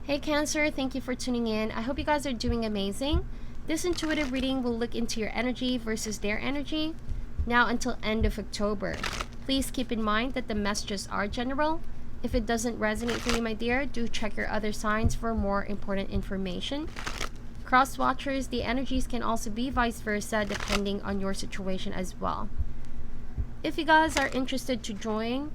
Hey Cancer, thank you for tuning in. I hope you guys are doing amazing. This intuitive reading will look into your energy versus their energy now until end of October. Please keep in mind that the messages are general. If it doesn't resonate for you, my dear, do check your other signs for more important information. Cross watchers, the energies can also be vice versa depending on your situation as well. If you guys are interested to join,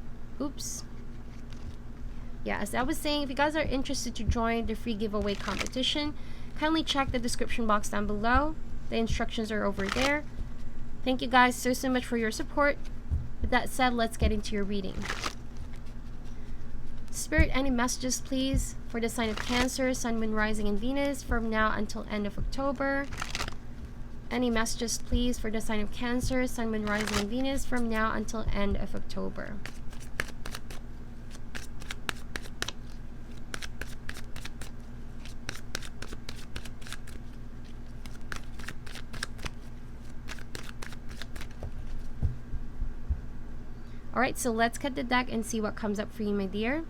as I was saying, if you guys are interested to join the free giveaway competition, kindly check the description box down below. The instructions are over there. Thank you guys so much for your support. With that said, let's get into your reading. Spirit, any messages please for the sign of Cancer, Sun, Moon, Rising, and Venus from now until end of October. Any messages please for the sign of Cancer, Sun, Moon, Rising, and Venus from now until end of October. Alright, so let's cut the deck and see what comes up for you, my dear.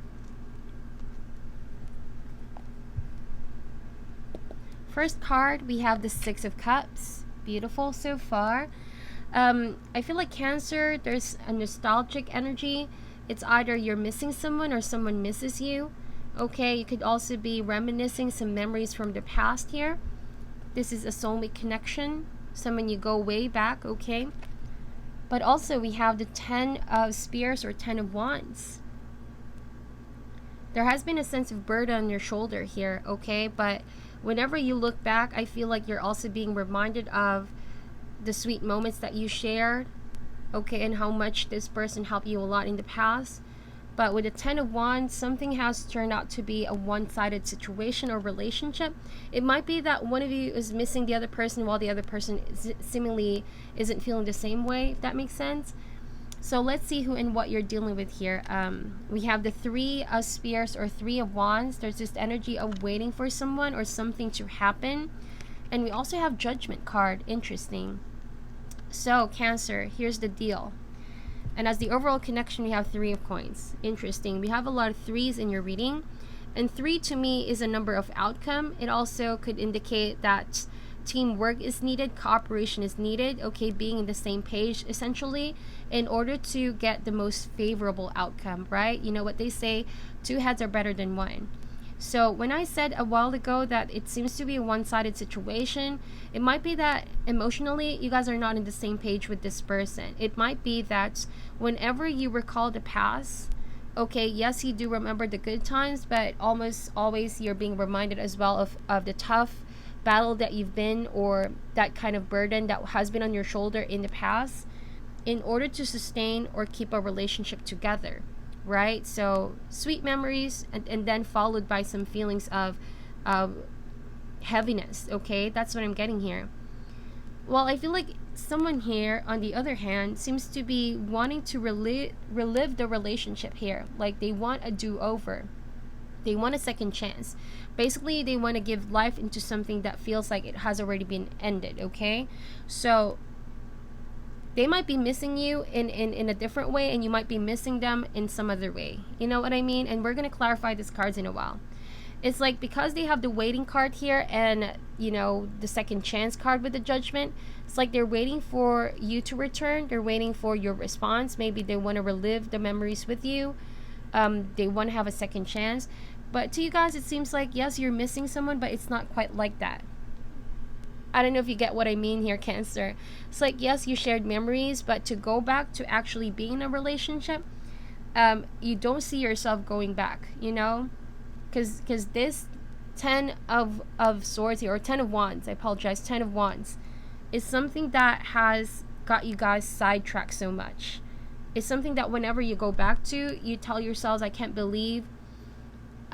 First card, we have the Six of Cups. Beautiful so far. I feel like Cancer, there's a nostalgic energy. It's either you're missing someone or someone misses you. Okay, you could also be reminiscing some memories from the past here. This is a soulmate connection. Someone you go way back, okay? But also we have the Ten of Spears or Ten of Wands. There has been a sense of burden on your shoulder here, okay? But whenever you look back, I feel like you're also being reminded of the sweet moments that you shared, okay? And how much this person helped you a lot in the past. But with the Ten of Wands, something has turned out to be a one-sided situation or relationship. It might be that one of you is missing the other person while the other person seemingly isn't feeling the same way, if that makes sense. So let's see who and what you're dealing with here. We have the Three of Spears or Three of Wands. There's this energy of waiting for someone or something to happen. And we also have Judgment card. Interesting. So Cancer, here's the deal. And as the overall connection, we have Three of Coins. Interesting. We have a lot of threes in your reading. And 3 to me is a number of outcome. It also could indicate that teamwork is needed, cooperation is needed, okay, being in the same page essentially in order to get the most favorable outcome, right? You know what they say, 2 heads are better than 1. So when I said a while ago that it seems to be a one-sided situation, it might be that emotionally you guys are not in the same page with this person. It might be that whenever you recall the past, okay, yes, you do remember the good times, but almost always you're being reminded as well of the tough battle that you've been, or that kind of burden that has been on your shoulder in the past in order to sustain or keep a relationship together, right? So sweet memories and then followed by some feelings of heaviness, okay? That's what I'm getting here. Well, I feel like someone here, on the other hand, seems to be wanting to relive the relationship here. Like they want a do-over. They want a second chance. Basically, they want to give life into something that feels like it has already been ended, okay? So they might be missing you in a different way, and you might be missing them in some other way. You know what I mean? And we're going to clarify these cards in a while. It's like because they have the waiting card here and, you know, the second chance card with the Judgment, it's like they're waiting for you to return. They're waiting for your response. Maybe they want to relive the memories with you. They want to have a second chance. But to you guys, it seems like, yes, you're missing someone, but it's not quite like that. I don't know if you get what I mean here, Cancer. It's like, yes, you shared memories, but to go back to actually being in a relationship, you don't see yourself going back, you know? Because this 10 of swords here, or 10 of wands, I apologize, 10 of wands, is something that has got you guys sidetracked so much. It's something that whenever you go back to, you tell yourselves, I can't believe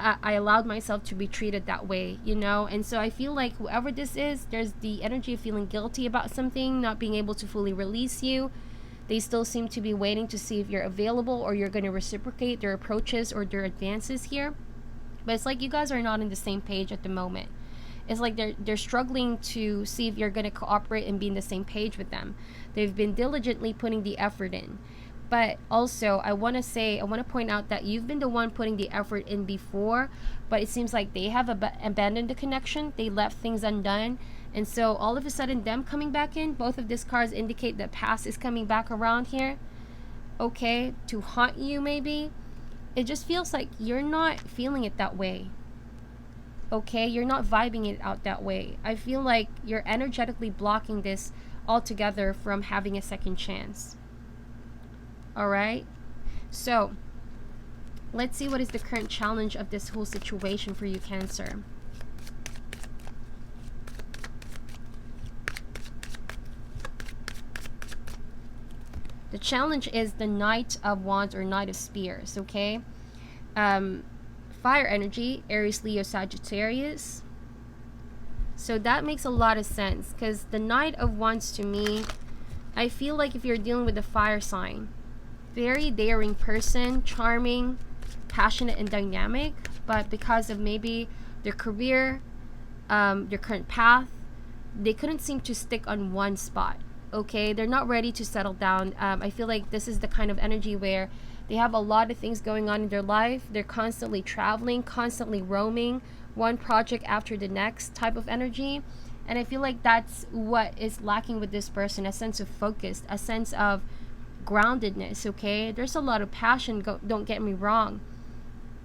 I allowed myself to be treated that way, you know? And so I feel like whoever this is, there's the energy of feeling guilty about something, not being able to fully release you. They still seem to be waiting to see if you're available or you're going to reciprocate their approaches or their advances here. But it's like you guys are not on the same page at the moment. It's like they're struggling to see if you're going to cooperate and be in the same page with them. They've been diligently putting the effort in. But also, I want to point out that you've been the one putting the effort in before, but it seems like they have abandoned the connection. They left things undone. And so all of a sudden, them coming back in, both of these cards indicate that past is coming back around here, okay, to haunt you maybe. It just feels like you're not feeling it that way, okay? You're not vibing it out that way. I feel like you're energetically blocking this altogether from having a second chance. All right, so let's see what is the current challenge of this whole situation for you, Cancer. The challenge is the Knight of Wands or Knight of Spears, okay? Fire energy, Aries, Leo, Sagittarius. So that makes a lot of sense, because the Knight of Wands to me, I feel like if you're dealing with a fire sign, very daring person, charming, passionate, and dynamic, but because of maybe their career, their current path, they couldn't seem to stick on one spot, okay? They're not ready to settle down. I feel like this is the kind of energy where they have a lot of things going on in their life. They're constantly traveling, constantly roaming, one project after the next type of energy. And I feel like that's what is lacking with this person, a sense of focus, a sense of groundedness, okay? There's a lot of passion, don't get me wrong.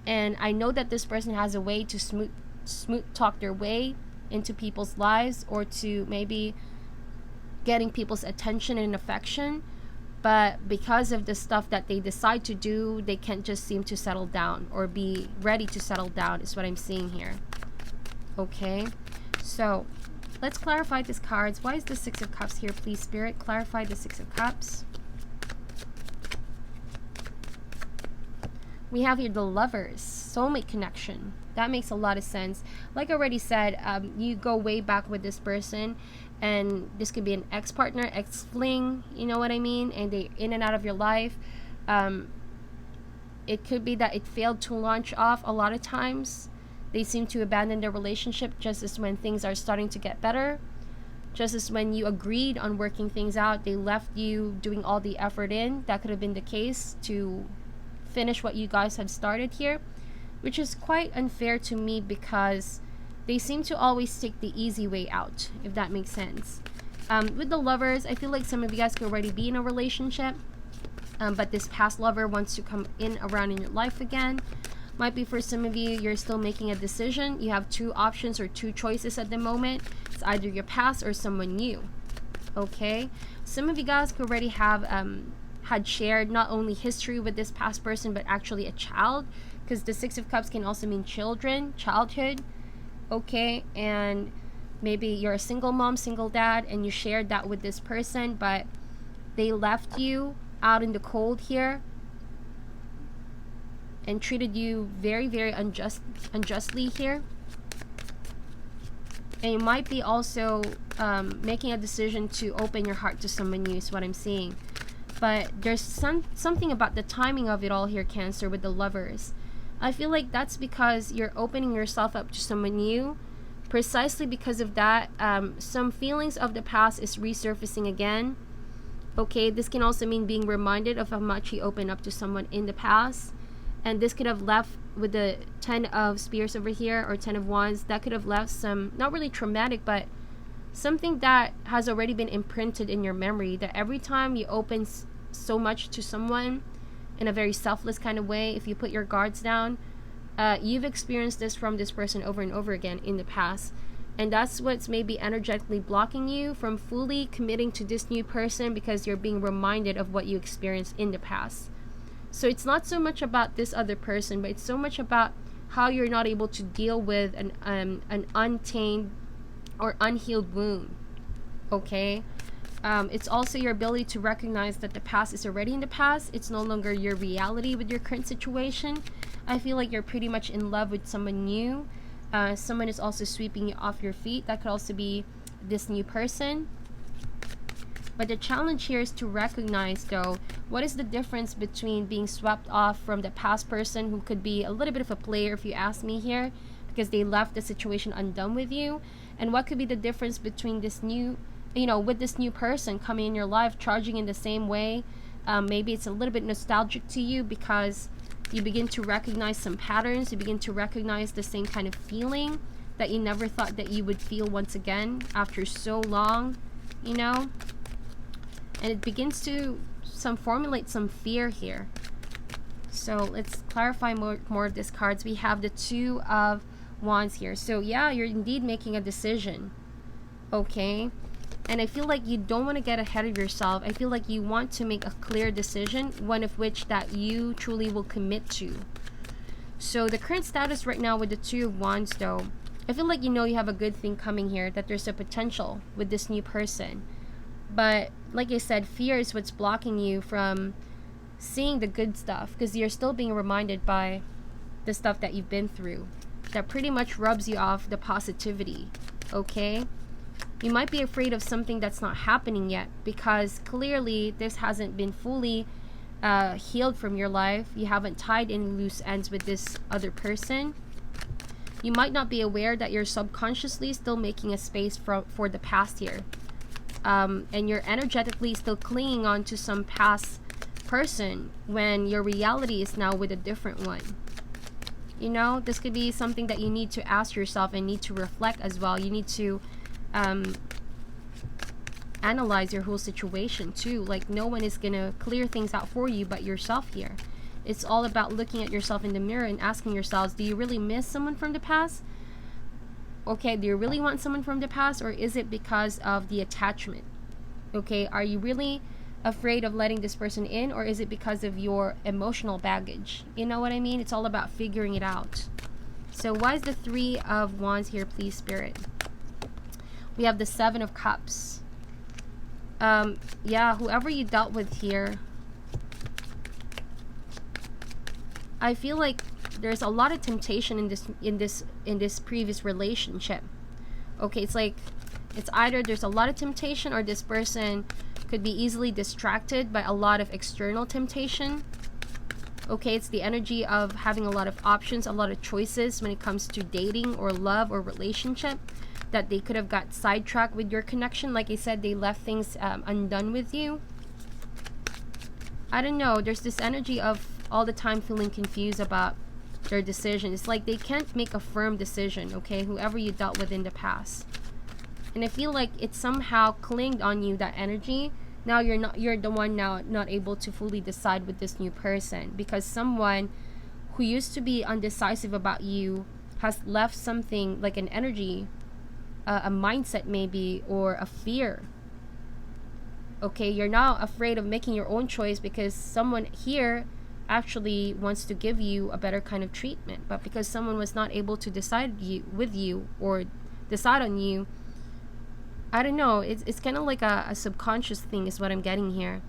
And I know that this person has a way to smooth talk their way into people's lives, or to maybe getting people's attention and affection. But because of the stuff that they decide to do, they can't just seem to settle down or be ready to settle down, is what I'm seeing here. Okay, so let's clarify these cards. Why is the Six of Cups here, please, Spirit? Clarify the Six of Cups. We have here the Lovers, soulmate connection. That makes a lot of sense. Like I already said, you go way back with this person, and this could be an ex-partner, ex-fling, you know what I mean? And they in and out of your life. It could be that it failed to launch off a lot of times. They seem to abandon their relationship just as when things are starting to get better. Just as when you agreed on working things out, they left you doing all the effort in. That could have been the case to finish what you guys had started here, which is quite unfair to me, because they seem to always take the easy way out, if that makes sense. With the Lovers, I feel like some of you guys could already be in a relationship, but this past lover wants to come in around in your life again. Might be for some of you, you're still making a decision. You have two options or two choices at the moment. It's either your past or someone new, okay? Some of you guys could already have had shared not only history with this past person, but actually a child, because the Six of Cups can also mean children, childhood, okay? And maybe you're a single mom, single dad, and you shared that with this person, but they left you out in the cold here and treated you very, very unjustly here. And you might be also making a decision to open your heart to someone new, is what I'm seeing. But there's something about the timing of it all here, Cancer, with the Lovers. I feel like that's because you're opening yourself up to someone new. Precisely because of that, some feelings of the past is resurfacing again. Okay, this can also mean being reminded of how much you opened up to someone in the past. And this could have left with the 10 of Spears over here, or 10 of Wands. That could have left some, not really traumatic, but something that has already been imprinted in your memory, that every time you open so much to someone in a very selfless kind of way, if you put your guards down, you've experienced this from this person over and over again in the past. And that's what's maybe energetically blocking you from fully committing to this new person, because you're being reminded of what you experienced in the past. So it's not so much about this other person, but it's so much about how you're not able to deal with an untamed or unhealed wound, okay? It's also your ability to recognize that the past is already in the past. It's no longer your reality with your current situation. I feel like you're pretty much in love with someone new. Someone is also sweeping you off your feet. That could also be this new person. But the challenge here is to recognize, though, what is the difference between being swept off from the past person, who could be a little bit of a player, if you ask me here, because they left the situation undone with you, and what could be the difference between this new, with this new person coming in your life, charging in the same way, Maybe it's a little bit nostalgic to you because you begin to recognize some patterns. You begin to recognize the same kind of feeling that you never thought that you would feel once again after so long, you know? And it begins to formulate some fear here. So let's clarify more of these cards. We have the Two of Wands here. So yeah, you're indeed making a decision. Okay? And I feel like you don't want to get ahead of yourself. I feel like you want to make a clear decision, one of which that you truly will commit to. So the current status right now with the Two of Wands though, I feel like you know you have a good thing coming here, that there's a potential with this new person. But like I said, fear is what's blocking you from seeing the good stuff, because you're still being reminded by the stuff that you've been through that pretty much rubs you off the positivity. Okay? You might be afraid of something that's not happening yet because clearly this hasn't been fully healed from your life. You haven't tied any loose ends with this other person. You might not be aware that you're subconsciously still making a space for the past here. And you're energetically still clinging on to some past person when your reality is now with a different one. You know, this could be something that you need to ask yourself and need to reflect as well. You need to analyze your whole situation too. Like, no one is gonna clear things out for you but yourself here. It's all about looking at yourself in the mirror and asking yourselves, do you really miss someone from the past? Okay, do you really want someone from the past, or is it because of the attachment? Okay, are you really afraid of letting this person in, or is it because of your emotional baggage? You know what I mean? It's all about figuring it out. So why is the Three of Wands here, please, Spirit? We have the Seven of Cups. Yeah, whoever you dealt with here, I feel like there's a lot of temptation in this previous relationship. Okay, it's like it's either there's a lot of temptation, or this person could be easily distracted by a lot of external temptation. Okay, it's the energy of having a lot of options, a lot of choices when it comes to dating or love or relationship, that they could have got sidetracked with your connection. Like I said, they left things undone with you. I don't know, there's this energy of all the time feeling confused about their decision. It's like they can't make a firm decision, okay, whoever you dealt with in the past. And I feel like it somehow clinged on you, that energy. Now you're the one now not able to fully decide with this new person, because someone who used to be undecisive about you has left something like an energy, a mindset maybe, or a fear. Okay, you're now afraid of making your own choice because someone here actually wants to give you a better kind of treatment, but because someone was not able to decide with you or decide on you, I don't know, it's kind of like a subconscious thing is what I'm getting here.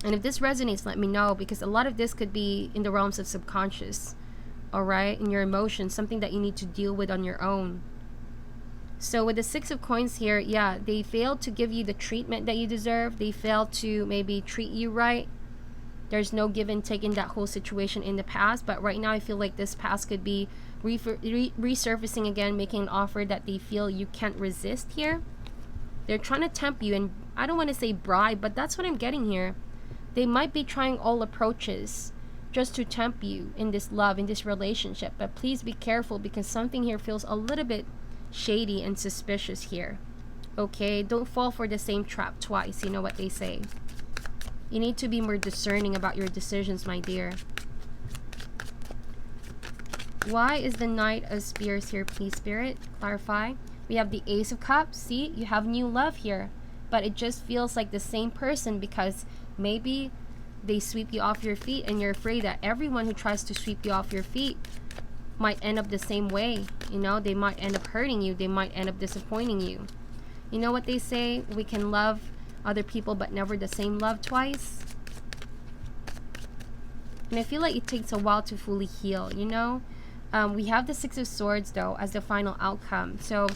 And if this resonates, let me know, because a lot of this could be in the realms of subconscious, all right, in your emotions, something that you need to deal with on your own. So with the Six of Coins here, yeah, they failed to give you the treatment that you deserve. They failed to maybe treat you right. There's no give and take in that whole situation in the past, but right now I feel like this past could be resurfacing again, making an offer that they feel you can't resist here. They're trying to tempt you, and I don't want to say bribe, but that's what I'm getting here. They might be trying all approaches just to tempt you in this love, in this relationship, but please be careful, because something here feels a little bit shady and suspicious here. Okay, don't fall for the same trap twice, you know what they say. You need to be more discerning about your decisions, my dear. Why is the Knight of Spears here, please, Spirit? Clarify. We have the Ace of Cups. See, you have new love here, but it just feels like the same person, because maybe they sweep you off your feet and you're afraid that everyone who tries to sweep you off your feet might end up the same way. You know, they might end up hurting you. They might end up disappointing you. You know what they say? We can love other people but never the same love twice. And I feel like it takes a while to fully heal, you know. We have the Six of Swords though as the final outcome. So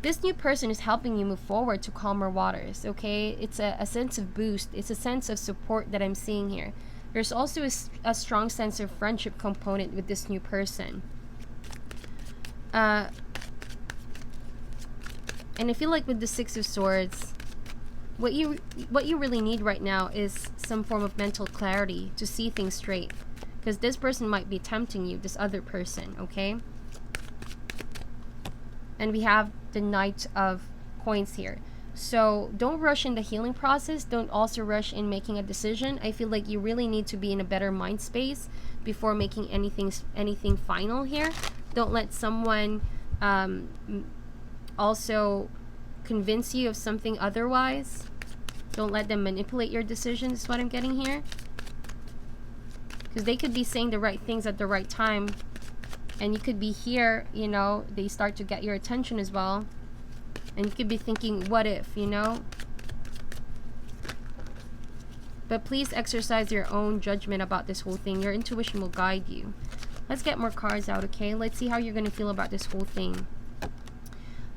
this new person is helping you move forward to calmer waters. Okay, it's a sense of boost. It's a sense of support that I'm seeing here. There's also a strong sense of friendship component with this new person. And I feel like with the Six of Swords, what you really need right now is some form of mental clarity to see things straight, because this person might be tempting you, this other person, okay? And we have the Knight of Coins here. So don't rush in the healing process. Don't also rush in making a decision. I feel like you really need to be in a better mind space before making anything final here. Don't let someone also convince you of something otherwise. Don't let them manipulate your decisions, is what I'm getting here. Because they could be saying the right things at the right time, and you could be here, you know, they start to get your attention as well. And you could be thinking, what if, you know? But please exercise your own judgment about this whole thing. Your intuition will guide you. Let's get more cards out, okay? Let's see how you're going to feel about this whole thing.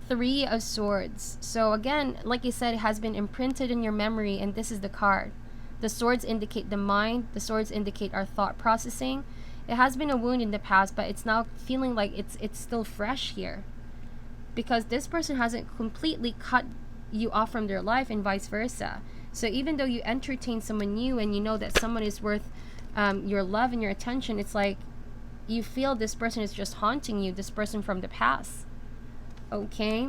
Three of Swords. So again, like I said, it has been imprinted in your memory, and this is the card. The swords indicate the mind. The swords indicate our thought processing. It has been a wound in the past, but it's now feeling like it's still fresh here. Because this person hasn't completely cut you off from their life, and vice versa. So even though you entertain someone new and you know that someone is worth your love and your attention, it's like you feel this person is just haunting you, this person from the past. Okay?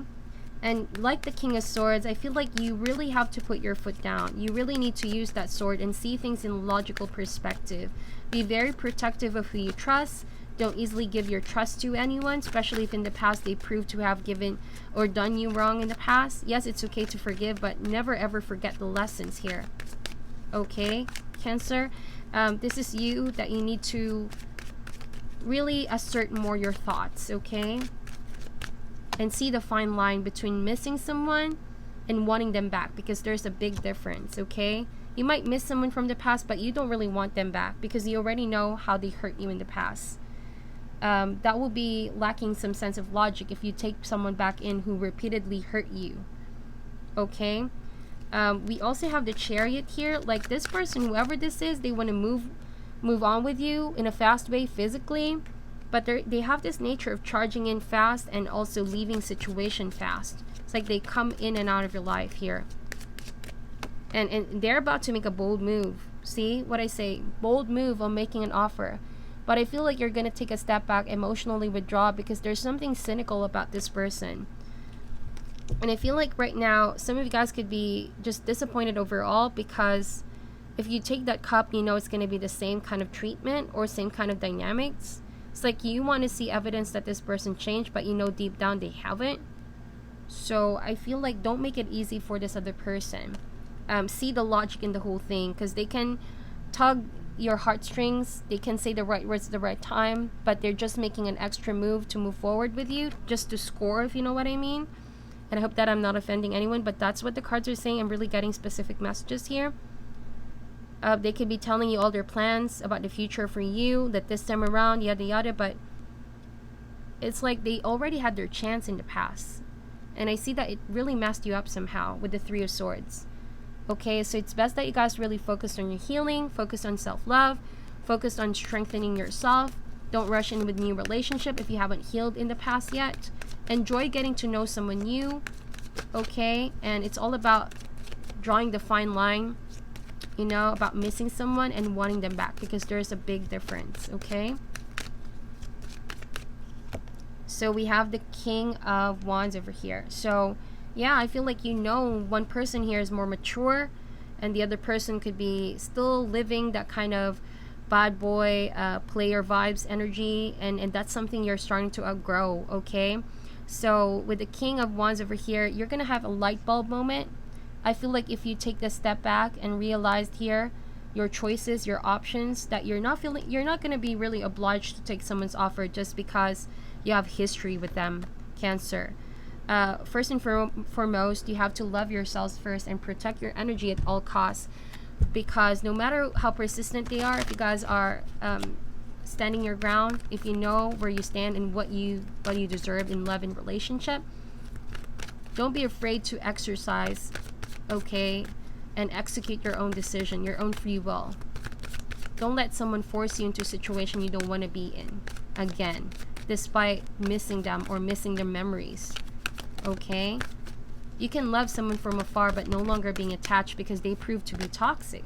And like the King of Swords, I feel like you really have to put your foot down. You really need to use that sword and see things in logical perspective. Be very protective of who you trust. Don't easily give your trust to anyone, especially if in the past they proved to have given or done you wrong in the past. Yes, it's okay to forgive, but never ever forget the lessons here. Okay, Cancer? This is you that you need to really assert more your thoughts, okay? And see the fine line between missing someone and wanting them back, because there's a big difference, okay? You might miss someone from the past, but you don't really want them back because you already know how they hurt you in the past. That will be lacking some sense of logic if you take someone back in who repeatedly hurt you. Okay? We also have the Chariot here. Like this person, whoever this is, they want to move on with you in a fast way physically, but they have this nature of charging in fast and also leaving situation fast. It's like they come in and out of your life here. And they're about to make a bold move. See what I say? Bold move on making an offer. But I feel like you're going to take a step back, emotionally withdraw, because there's something cynical about this person. And I feel like right now, some of you guys could be just disappointed overall, because if you take that cup, you know it's going to be the same kind of treatment or same kind of dynamics. It's like you want to see evidence that this person changed, but you know deep down they haven't. So I feel like don't make it easy for this other person. See the logic in the whole thing, because they can tug your heartstrings, they can say the right words at the right time, but they're just making an extra move to move forward with you, just to score, if you know what I mean. And I hope that I'm not offending anyone, but that's what the cards are saying. I'm really getting specific messages here. They could be telling you all their plans about the future for you, that this time around, yada yada, but it's like they already had their chance in the past. And I see that it really messed you up somehow with the Three of Swords. Okay, so it's best that you guys really focus on your healing, focus on self-love, focus on strengthening yourself. Don't rush in with new relationship if you haven't healed in the past yet. Enjoy getting to know someone new, okay? And it's all about drawing the fine line, you know, about missing someone and wanting them back, because there's a big difference, okay? So we have the King of Wands over here. So yeah, I feel like you know one person here is more mature and the other person could be still living that kind of bad boy player vibes energy, and that's something you're starting to outgrow, okay? So with the King of Wands over here, you're gonna have a light bulb moment. I feel like if you take the step back and realized here your choices, your options, that you're not gonna be really obliged to take someone's offer just because you have history with them, Cancer. First and foremost, you have to love yourselves first and protect your energy at all costs, because no matter how persistent they are, if you guys are standing your ground, if you know where you stand and what you deserve in love and relationship, don't be afraid to exercise, okay, and execute your own decision, your own free will. Don't let someone force you into a situation you don't want to be in again, despite missing them or missing their memories. Okay, You can love someone from afar but no longer being attached because they prove to be toxic.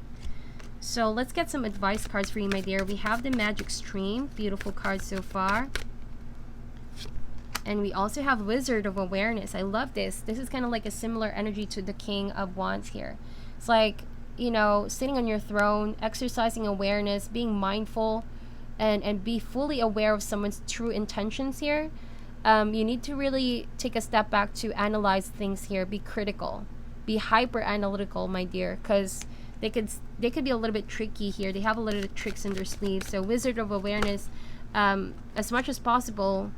So let's get some advice cards for you, my dear. We have the Magic Stream. Beautiful card so far. And we also have Wizard of Awareness. I love this. This is kind of like a similar energy to the King of Wands here. It's like, you know, sitting on your throne, exercising awareness, being mindful, and be fully aware of someone's true intentions here. You need to really take a step back to analyze things here. Be critical. Be hyper analytical, my dear, because they could be a little bit tricky here. They have a little bit of tricks in their sleeves. So Wizard of Awareness, as much as possible,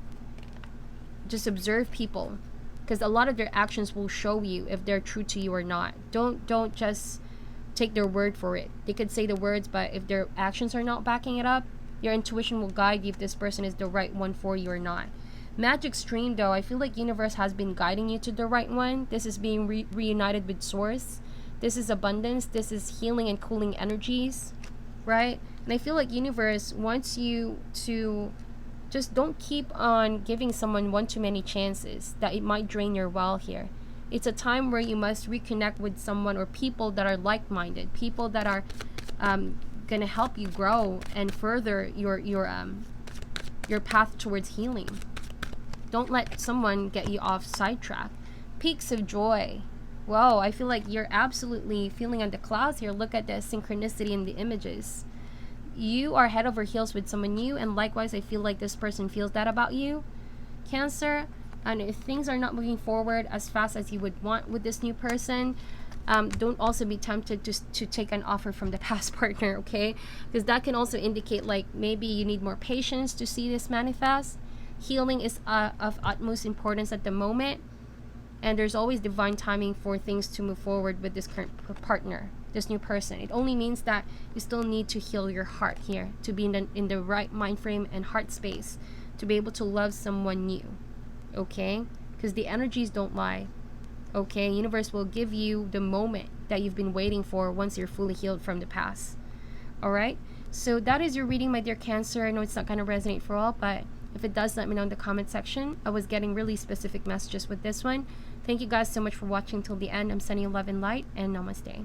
just observe people, because a lot of their actions will show you if they're true to you or not. Don't just take their word for it. They could say the words, but if their actions are not backing it up, your intuition will guide you if this person is the right one for you or not. Magic Stream, though, I feel like universe has been guiding you to the right one. This is being reunited with source. This is abundance. This is healing and cooling energies, right? And I feel like universe wants you to just don't keep on giving someone one too many chances, that it might drain your well here. It's a time where you must reconnect with someone or people that are like-minded, people that are going to help you grow and further your path towards healing. Don't let someone get you off sidetrack. Peaks of joy. Whoa, I feel like you're absolutely feeling on the clouds here. Look at the synchronicity in the images. You are head over heels with someone new, and likewise, I feel like this person feels that about you. Cancer, and if things are not moving forward as fast as you would want with this new person, don't also be tempted to take an offer from the past partner, okay? Because that can also indicate like maybe you need more patience to see this manifest. Healing is of utmost importance at the moment, and there's always divine timing for things to move forward with this current partner, this new person. It only means that you still need to heal your heart here to be in the right mind frame and heart space to be able to love someone new, okay? Because the energies don't lie, okay? Universe will give you the moment that you've been waiting for once you're fully healed from the past. All right, so that is your reading, my dear Cancer. I know it's not going to resonate for all, but if it does, let me know in the comment section. I was getting really specific messages with this one. Thank you guys so much for watching till the end. I'm sending you love and light, and namaste.